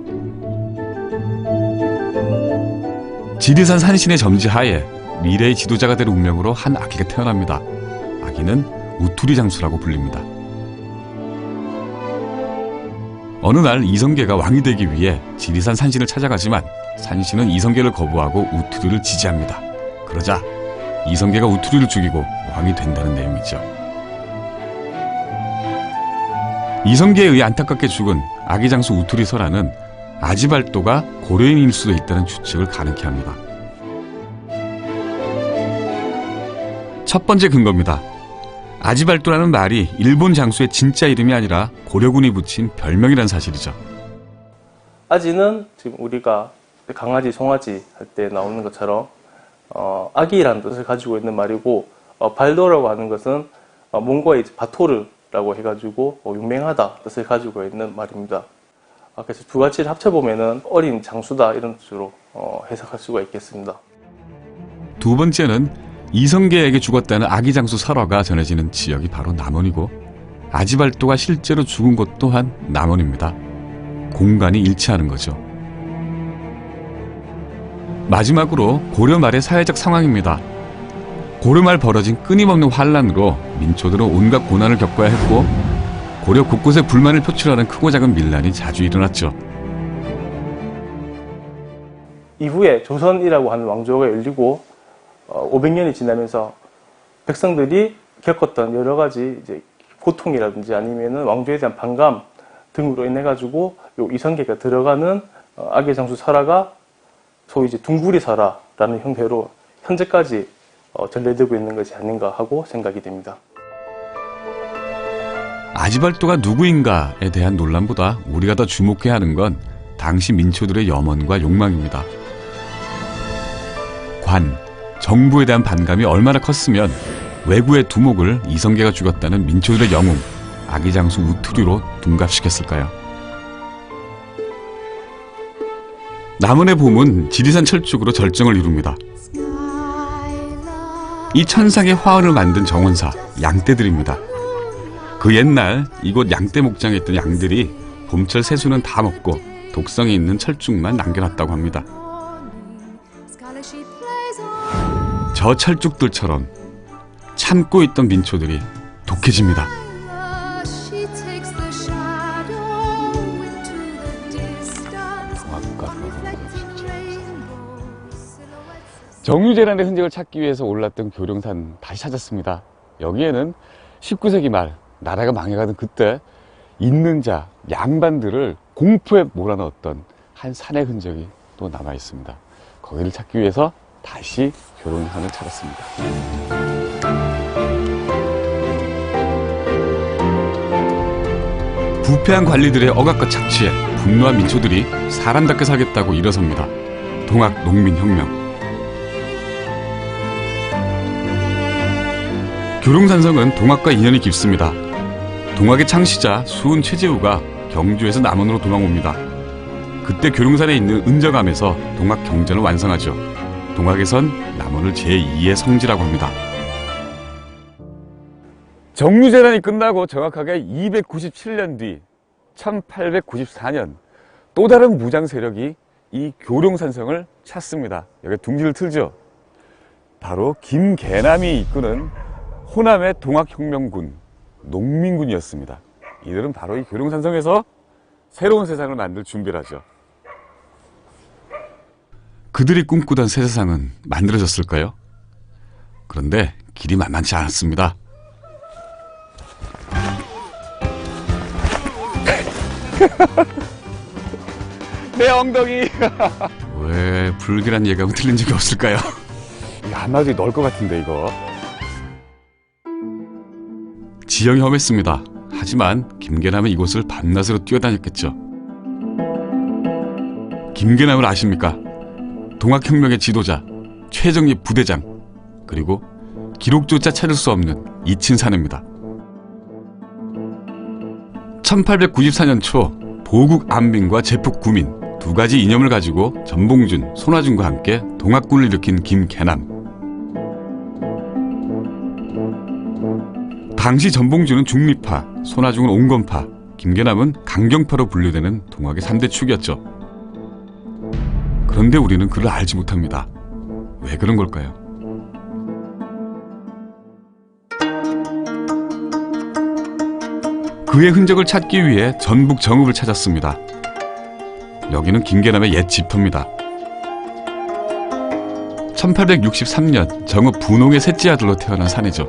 지리산 산신의 점지하에 미래의 지도자가 될 운명으로 한 아기가 태어납니다. 아기는 우투리 장수라고 불립니다. 어느 날 이성계가 왕이 되기 위해 지리산 산신을 찾아가지만 산신은 이성계를 거부하고 우투리를 지지합니다. 그러자 이성계가 우투리를 죽이고 왕이 된다는 내용이죠. 이성계에 의해 안타깝게 죽은 아기 장수 우투리 설화는 아지발도가 고려인일 수도 있다는 추측을 가능케 합니다. 첫 번째 근거입니다. 아지발도라는 말이 일본 장수의 진짜 이름이 아니라 고려군이 붙인 별명이란 사실이죠. 아지는 지금 우리가 강아지, 송아지 할 때 나오는 것처럼 아기라는 뜻을 가지고 있는 말이고, 발도라고 하는 것은 몽고의 바토르라고 해가지고 용맹하다 뜻을 가지고 있는 말입니다. 그래서 두 가지를 합쳐보면은 어린 장수다 이런 뜻으로 해석할 수가 있겠습니다. 두 번째는 이성계에게 죽었다는 아기 장수 설화가 전해지는 지역이 바로 남원이고 아지발도가 실제로 죽은 곳 또한 남원입니다. 공간이 일치하는 거죠. 마지막으로 고려 말의 사회적 상황입니다. 고려 말 벌어진 끊임없는 환란으로 민초들은 온갖 고난을 겪어야 했고 고려 곳곳에 불만을 표출하는 크고 작은 밀란이 자주 일어났죠. 이후에 조선이라고 하는 왕조가 열리고 500년이 지나면서 백성들이 겪었던 여러 가지 이제 고통이라든지 아니면은 왕조에 대한 반감 등으로 인해 가지고 요 이성계가 들어가는 아기 장수 설화가 소위 이제 둥구리 설화라는 형태로 현재까지 전래되고 있는 것이 아닌가 하고 생각이 됩니다. 아지발도가 누구인가에 대한 논란보다 우리가 더 주목해야 하는 건 당시 민초들의 염원과 욕망입니다. 관, 정부에 대한 반감이 얼마나 컸으면 외구의 두목을 이성계가 죽였다는 민초들의 영웅 아기 장수 우투리로 둔갑시켰을까요? 남원의 봄은 지리산 철쭉으로 절정을 이룹니다. 이 천상의 화원을 만든 정원사 양떼들입니다. 그 옛날 이곳 양떼 목장에 있던 양들이 봄철 새수는 다 먹고 독성이 있는 철쭉만 남겨놨다고 합니다. 저 철쭉들처럼 참고 있던 민초들이 독해집니다. 정유재란의 흔적을 찾기 위해서 올랐던 교룡산 다시 찾았습니다. 여기에는 19세기 말 나라가 망해가던 그때 있는 자, 양반들을 공포에 몰아넣었던 한 산의 흔적이 또 남아 있습니다. 거기를 찾기 위해서 다시 교룡산을 찾았습니다. 부패한 관리들의 억압과 착취에 분노한 민초들이 사람답게 살겠다고 일어섭니다. 동학 농민혁명. 교룡산성은 동학과 인연이 깊습니다. 동학의 창시자 수훈 최재우가 경주에서 남원으로 도망옵니다. 그때 교룡산에 있는 은저감에서 동학 경전을 완성하죠. 동학에선 남원을 제2의 성지라고 합니다. 정유재란이 끝나고 정확하게 297년 뒤 1894년 또 다른 무장 세력이 이 교룡산성을 찾습니다. 여기 둥지를 틀죠. 바로 김계남이 이끄는 호남의 동학혁명군, 농민군이었습니다. 이들은 바로 이 교룡산성에서 새로운 세상을 만들 준비를 하죠. 그들이 꿈꾸던 새 세상은 만들어졌을까요? 그런데 길이 만만치 않았습니다. 내 엉덩이. 왜 불길한 예감은 틀린 적이 없을까요? 이거 한마디 넣을 것 같은데 이거. 지형이 험했습니다. 하지만 김계남은 이곳을 밤낮으로 뛰어다녔겠죠. 김계남을 아십니까? 동학혁명의 지도자, 최정립 부대장, 그리고 기록조차 찾을 수 없는 이친사내입니다. 1894년 초 보국 안빈과 제폭 구민 두 가지 이념을 가지고 전봉준, 손화준과 함께 동학군을 일으킨 김계남. 당시 전봉준은 중리파, 손화중은 온건파, 김계남은 강경파로 분류되는 동학의 3대 축이었죠. 그런데 우리는 그를 알지 못합니다. 왜 그런 걸까요? 그의 흔적을 찾기 위해 전북 정읍을 찾았습니다. 여기는 김계남의 옛 집터입니다. 1863년 정읍 분홍의 셋째 아들로 태어난 사내죠.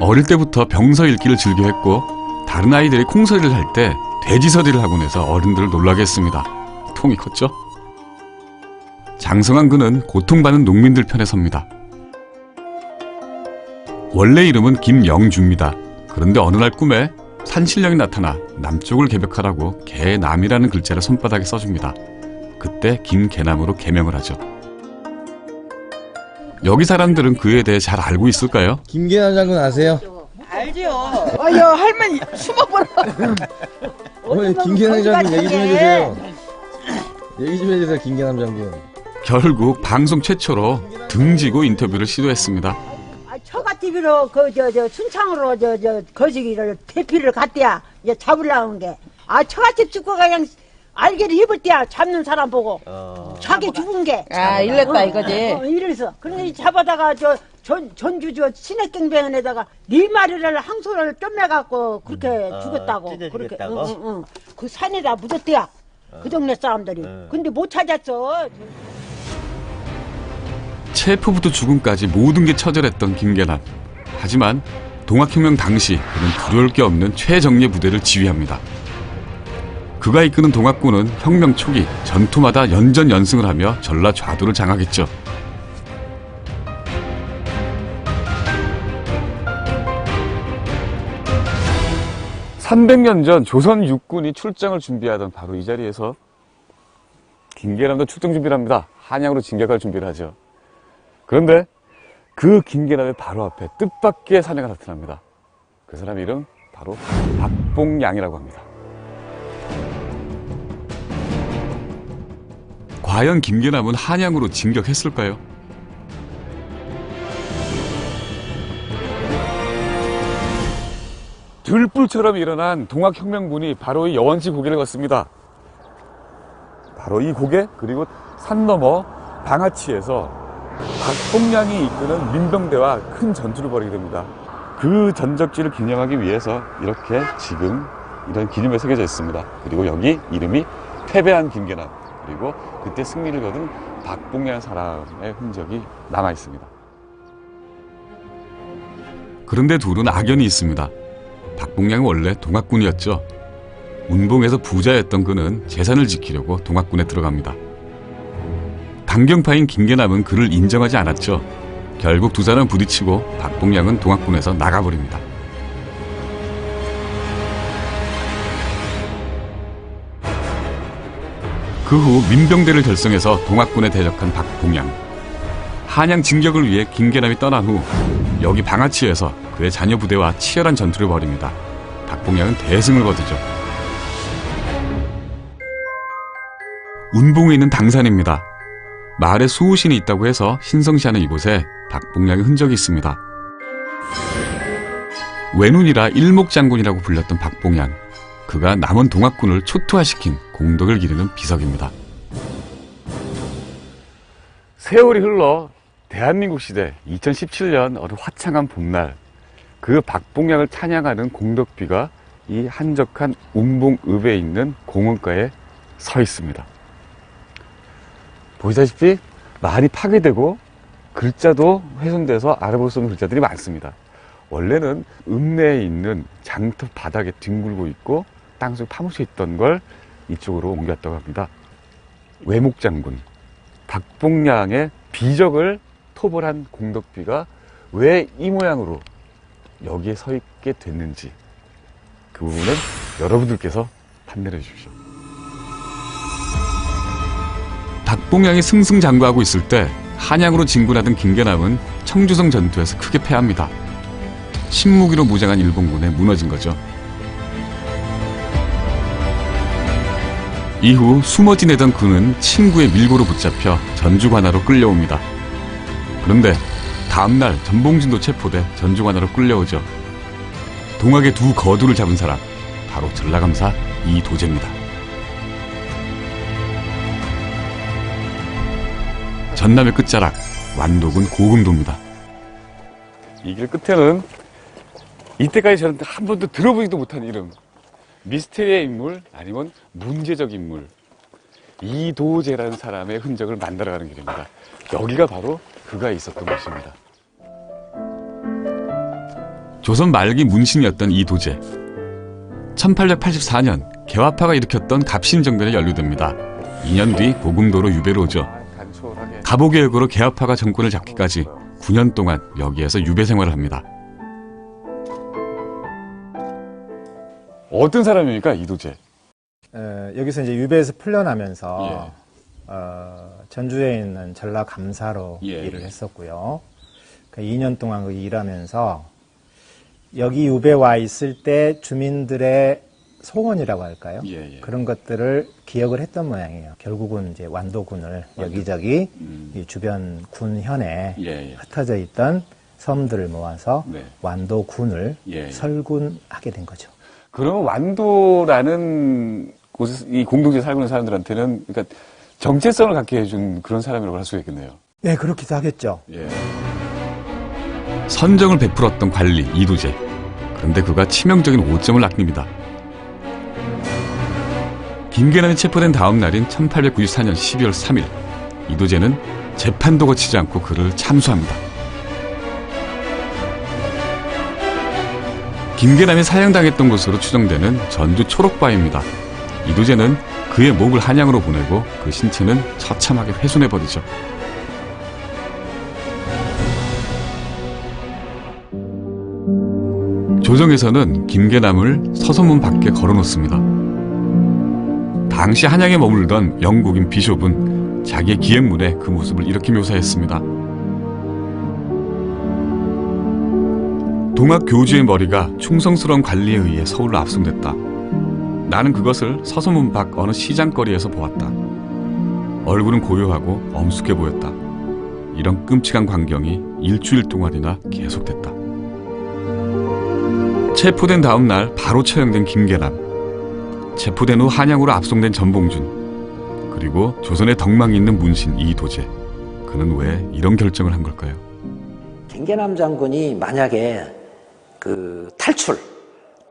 어릴 때부터 병서 읽기를 즐겨 했고 다른 아이들이 콩서리를 할 때 돼지서리를 하곤 해서 어른들을 놀라게 했습니다. 통이 컸죠? 장성한 그는 고통받는 농민들 편에 섭니다. 원래 이름은 김영주입니다. 그런데 어느 날 꿈에 산신령이 나타나 남쪽을 개벽하라고 개남이라는 글자를 손바닥에 써줍니다. 그때 김계남으로 개명을 하죠. 여기 사람들은 그에 대해 잘 알고 있을까요? 김계남 장군 아세요? 알죠. 아유 할머니 숨어버려. 어머니 김계남 장군 얘기 좀 해주세요. 얘기 좀 해주세요, 김계남 장군. 결국 방송 최초로 등지고 인터뷰를 시도했습니다. 처가 TV로 순창으로 거시기를 대피를 갔대야 이제 잡으려는 게. 처갓집 죽고 그냥 알게를 입을 때야 잡는 사람 보고 자기 죽은 게. 일렀다 이거지. 이래서 그러니 잡아다가 전주 시내경병원에다가 4마리를 항소를 쫌매갖고 그렇게 죽었다고. 그렇게. 응. 그 산에다 묻었대야. 그 동네 사람들이. 근데 못 찾았어. 체포부터 죽음까지 모든 게 처절했던 김계남. 하지만 동학혁명 당시 그는 두려울 게 없는 최정예 부대를 지휘합니다. 그가 이끄는 동학군은 혁명 초기 전투마다 연전연승을 하며 전라좌도를 장악했죠. (300년) 전 조선 육군이 출정을 준비하던 바로 이 자리에서 김계남도 출정 준비를 합니다. 한양으로 진격할 준비를 하죠. 그런데 그 김계남의 바로 앞에 뜻밖의 사내가 나타납니다. 그 사람 이름 바로 박봉양이라고 합니다. 과연 김계남은 한양으로 진격했을까요? 들불처럼 일어난 동학혁명군이 바로 이 여원시 고개를 걷습니다. 바로 이 고개 그리고 산 너머 방아치에서 박봉양이 이끄는 민병대와 큰 전투를 벌이게 됩니다. 그 전적지를 기념하기 위해서 이렇게 지금 이런 기념에 새겨져 있습니다. 그리고 여기 이름이 패배한 김계남. 그리고 그때 승리를 거둔 박봉이라는 사람의 흔적이 남아 있습니다. 그런데 둘은 악연이 있습니다. 박봉량은 원래 동학군이었죠. 운봉에서 부자였던 그는 재산을 지키려고 동학군에 들어갑니다. 강경파인 김계남은 그를 인정하지 않았죠. 결국 두 사람은 부딪히고 박봉량은 동학군에서 나가버립니다. 그 후 민병대를 결성해서 동학군에 대적한 박봉량. 한양 진격을 위해 김계남이 떠난 후 여기 방아치에서 그의 자녀 부대와 치열한 전투를 벌입니다. 박봉량은 대승을 거두죠. 운봉에 있는 당산입니다. 마을에 수호신이 있다고 해서 신성시하는 이곳에 박봉량의 흔적이 있습니다. 외눈이라 일목장군이라고 불렸던 박봉량. 그가 남원 동학군을 초토화시킨 공덕을 기리는 비석입니다. 세월이 흘러 대한민국 시대 2017년 어느 화창한 봄날, 그 박봉량을 찬양하는 공덕비가 이 한적한 운봉읍에 있는 공원가에 서 있습니다. 보시다시피 많이 파괴되고 글자도 훼손돼서 알아볼 수 없는 글자들이 많습니다. 원래는 읍내에 있는 장터 바닥에 뒹굴고 있고 땅속에 파묻혀 있던 걸 이쪽으로 옮겼다고 합니다. 외목장군 박봉량의 비적을 토벌한 공덕비가 왜 이 모양으로 여기에 서 있게 됐는지, 그 부분은 여러분들께서 판단해 주십시오. 박봉량이 승승장구하고 있을 때 한양으로 진군하던 김계남은 청주성 전투에서 크게 패합니다. 신무기로 무장한 일본군에 무너진 거죠. 이후 숨어 지내던 그는 친구의 밀고로 붙잡혀 전주관하로 끌려옵니다. 그런데 다음날 전봉진도 체포돼 전주관하로 끌려오죠. 동학의 두 거두를 잡은 사람, 바로 전라감사 이도재입니다. 전남의 끝자락, 완도군 고금도입니다. 이 길 끝에는 이때까지 저는 한 번도 들어보지도 못한 이름, 미스테리의 인물 아니면 문제적 인물, 이도재라는 사람의 흔적을 만들어가는 길입니다. 여기가 바로 그가 있었던 곳입니다. 조선 말기 문신이었던 이도재. 1884년 개화파가 일으켰던 갑신정변에 연루됩니다. 2년 뒤 고금도로 유배로 오죠. 갑오개혁으로 개화파가 정권을 잡기까지 9년 동안 여기에서 유배 생활을 합니다. 어떤 사람입니까, 이도재? 여기서 이제 유배에서 풀려나면서 전주에 있는 전라감사로 일을 했었고요. 그러니까 2년 동안 그 일하면서 여기 유배 와 있을 때 주민들의 소원이라고 할까요? 그런 것들을 기억을 했던 모양이에요. 결국은 이제 완도군을 여기저기 이 주변 군현에 흩어져 있던 섬들을 모아서 완도군을 설군하게 된 거죠. 그러면 완도라는 곳에서 이 공동체에 살고 있는 사람들한테는 그러니까 정체성을 갖게 해준 그런 사람이라고 할 수가 있겠네요. 네, 그렇기도 하겠죠. 선정을 베풀었던 관리 이도재. 그런데 그가 치명적인 오점을 남깁니다. 김계남이 체포된 다음 날인 1894년 12월 3일, 이도재는 재판도 거치지 않고 그를 참수합니다. 김계남이 사형당했던 곳으로 추정되는 전주 초록바위입니다. 이도재는 그의 목을 한양으로 보내고 그 신체는 처참하게 훼손해버리죠. 조정에서는 김계남을 서서문 밖에 걸어놓습니다. 당시 한양에 머물던 영국인 비숍은 자기의 기행문에 그 모습을 이렇게 묘사했습니다. 동학 교주의 머리가 충성스러운 관리에 의해 서울로 압송됐다. 나는 그것을 서서문 밖 어느 시장거리에서 보았다. 얼굴은 고요하고 엄숙해 보였다. 이런 끔찍한 광경이 일주일 동안이나 계속됐다. 체포된 다음 날 바로 처형된 김계남, 체포된 후 한양으로 압송된 전봉준, 그리고 조선의 덕망이 있는 문신 이도재. 그는 왜 이런 결정을 한 걸까요? 김계남 장군이 만약에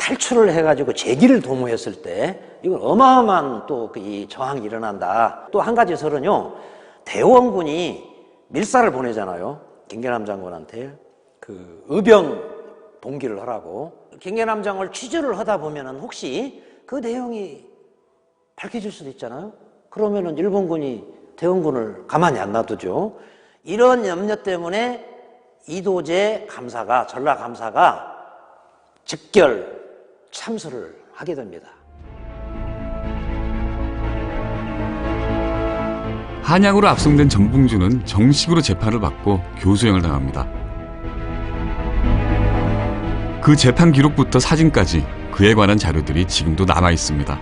탈출을 해가지고 재기를 도모했을 때 이건 어마어마한 또 이 저항이 일어난다. 또 한 가지 설은요, 대원군이 밀사를 보내잖아요. 김계남 장군한테 그 의병 동기를 하라고. 김계남 장군을 취재를 하다 보면은 혹시 그 내용이 밝혀질 수도 있잖아요. 그러면은 일본군이 대원군을 가만히 안 놔두죠. 이런 염려 때문에 이도재 감사가, 전라감사가 즉결 참수를 하게 됩니다. 한양으로 압송된 전봉준은 정식으로 재판을 받고 교수형을 당합니다. 그 재판 기록부터 사진까지 그에 관한 자료들이 지금도 남아 있습니다.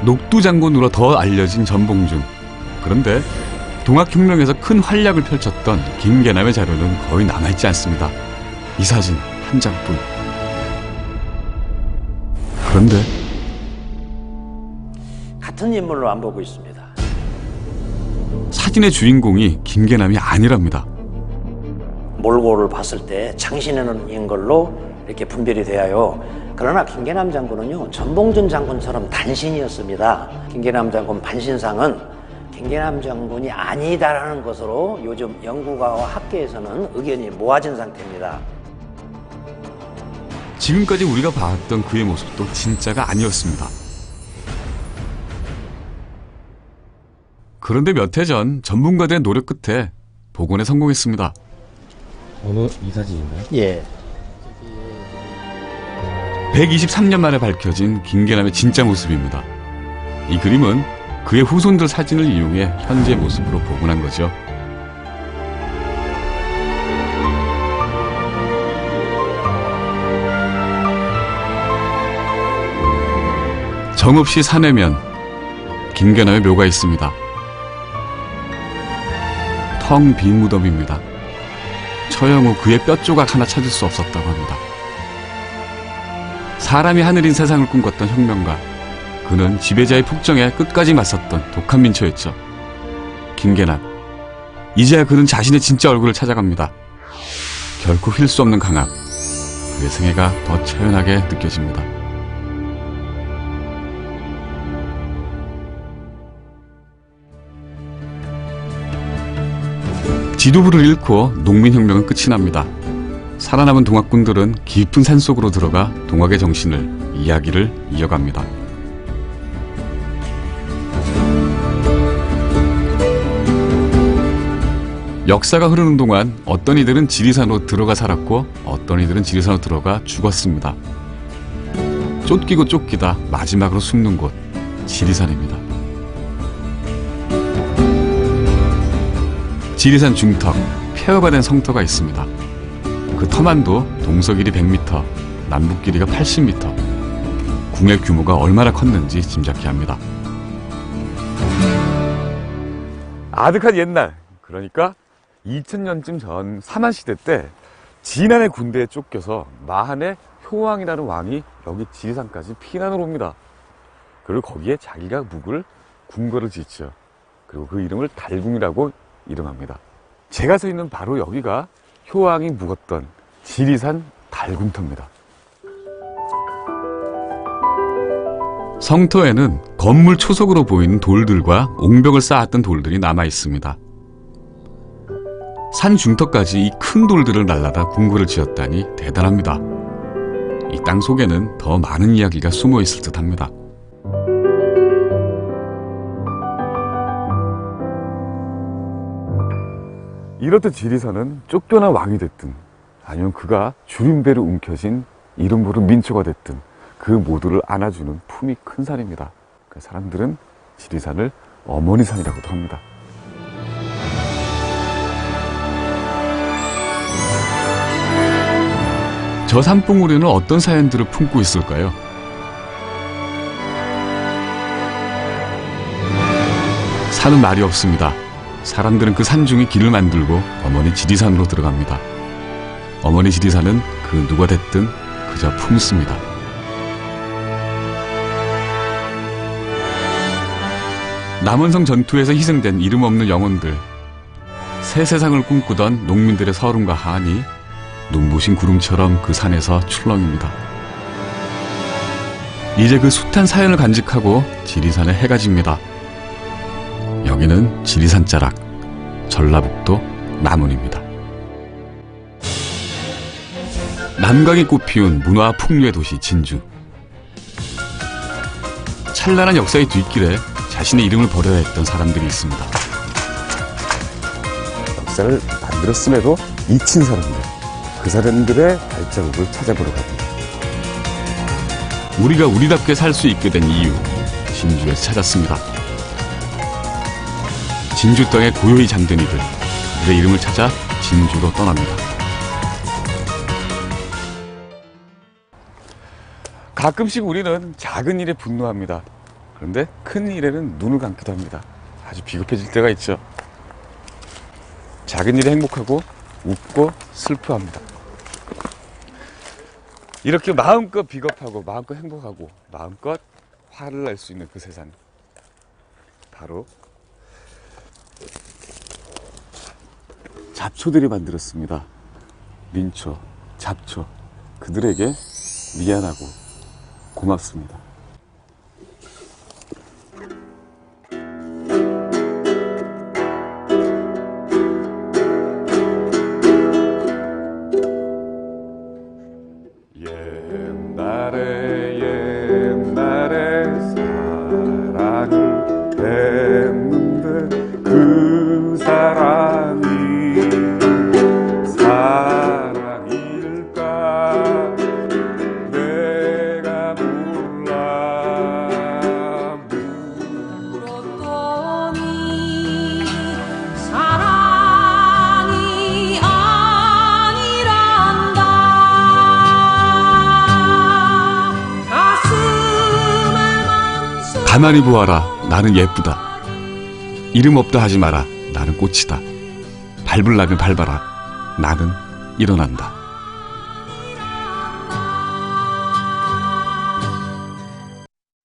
녹두장군으로 더 알려진 전봉준. 그런데 동학혁명에서 큰 활약을 펼쳤던 김계남의 자료는 거의 남아있지 않습니다. 이 사진 한 장뿐. 그런데 같은 인물로 안 보고 있습니다. 사진의 주인공이 김계남이 아니랍니다. 몰골을 봤을 때 장신인 걸로 이렇게 분별이 되어요. 그러나 김계남 장군은요, 전봉준 장군처럼 단신이었습니다. 김계남 장군 반신상은 김계남 장군이 아니다라는 것으로 요즘 연구가와 학계에서는 의견이 모아진 상태입니다. 지금까지 우리가 봐왔던 그의 모습도 진짜가 아니었습니다. 그런데 몇 해 전 전문가들의 노력 끝에 복원에 성공했습니다. 어느 이 사진인가요? 예. 123년 만에 밝혀진 김계남의 진짜 모습입니다. 이 그림은 그의 후손들 사진을 이용해 현재 모습으로 복원한 거죠. 정읍시 산해면 김계남의 묘가 있습니다. 텅 빈 무덤입니다. 처형 후 그의 뼈조각 하나 찾을 수 없었다고 합니다. 사람이 하늘인 세상을 꿈꿨던 혁명가, 그는 지배자의 폭정에 끝까지 맞섰던 독한 민초였죠. 김계남. 이제야 그는 자신의 진짜 얼굴을 찾아갑니다. 결코 휠 수 없는 강압. 그의 생애가 더 처연하게 느껴집니다. 지도부를 잃고 농민혁명은 끝이 납니다. 살아남은 동학군들은 깊은 산속으로 들어가 동학의 정신을, 이야기를 이어갑니다. 역사가 흐르는 동안 어떤 이들은 지리산으로 들어가 살았고 어떤 이들은 지리산으로 들어가 죽었습니다. 쫓기고 쫓기다 마지막으로 숨는 곳, 지리산입니다. 지리산 중턱, 폐허가 된 성터가 있습니다. 그 터만도 동서 길이 100m, 남북 길이가 80m. 궁의 규모가 얼마나 컸는지 짐작케 합니다. 아득한 옛날, 그러니까 2000년쯤 전 삼한시대 때 진안의 군대에 쫓겨서 마한의 효왕이라는 왕이 여기 지리산까지 피난을 옵니다. 그리고 거기에 자기가 묵을 궁궐을 짓죠. 그리고 그 이름을 달궁이라고 이름합니다. 제가 서 있는 바로 여기가 효왕이 묵었던 지리산 달궁터입니다. 성터에는 건물 초석으로 보이는 돌들과 옹벽을 쌓았던 돌들이 남아 있습니다. 산 중턱까지 이 큰 돌들을 날라다 궁궐을 지었다니 대단합니다. 이 땅 속에는 더 많은 이야기가 숨어 있을 듯합니다. 이렇듯 지리산은 쫓겨난 왕이 됐든 아니면 그가 주림배로 움켜진 이름 모를 민초가 됐든 그 모두를 안아주는 품이 큰 산입니다. 그 사람들은 지리산을 어머니산이라고도 합니다. 저 산봉우리는 어떤 사연들을 품고 있을까요? 산은 말이 없습니다. 사람들은 그 산중에 길을 만들고 어머니 지리산으로 들어갑니다. 어머니 지리산은 그 누가 됐든 그저 품습니다. 남원성 전투에서 희생된 이름 없는 영혼들. 새 세상을 꿈꾸던 농민들의 서름과 한이 눈부신 구름처럼 그 산에서 출렁입니다. 이제 그 숱한 사연을 간직하고 지리산에 해가 집니다. 여기는 지리산 자락, 전라북도 남원입니다. 남강이 꽃피운 문화 풍류의 도시 진주. 찬란한 역사의 뒷길에 자신의 이름을 버려야 했던 사람들이 있습니다. 역사를 만들었음에도 잊힌 사람들, 그 사람들의 발자국을 찾아보러 갑니다. 우리가 우리답게 살 수 있게 된 이유, 진주에서 찾았습니다. 진주 땅에 고요히 잠든 이들, 그들의 이름을 찾아 진주로 떠납니다. 가끔씩 우리는 작은 일에 분노합니다. 그런데 큰 일에는 눈을 감기도 합니다. 아주 비겁해질 때가 있죠. 작은 일에 행복하고 웃고 슬퍼합니다. 이렇게 마음껏 비겁하고 마음껏 행복하고 마음껏 화를 낼 수 있는 그 세상, 바로 잡초들이 만들었습니다. 민초, 잡초, 그들에게 미안하고 고맙습니다. 옛날에 사랑을 했는데 그 사랑이 사랑일까 내가 몰라. 물었더니 사랑이 아니란다. 가만히 보아라, 나는 예쁘다. 이름 없다 하지 마라, 나는 꽃이다. 밟으려면 밟아라, 나는 일어난다.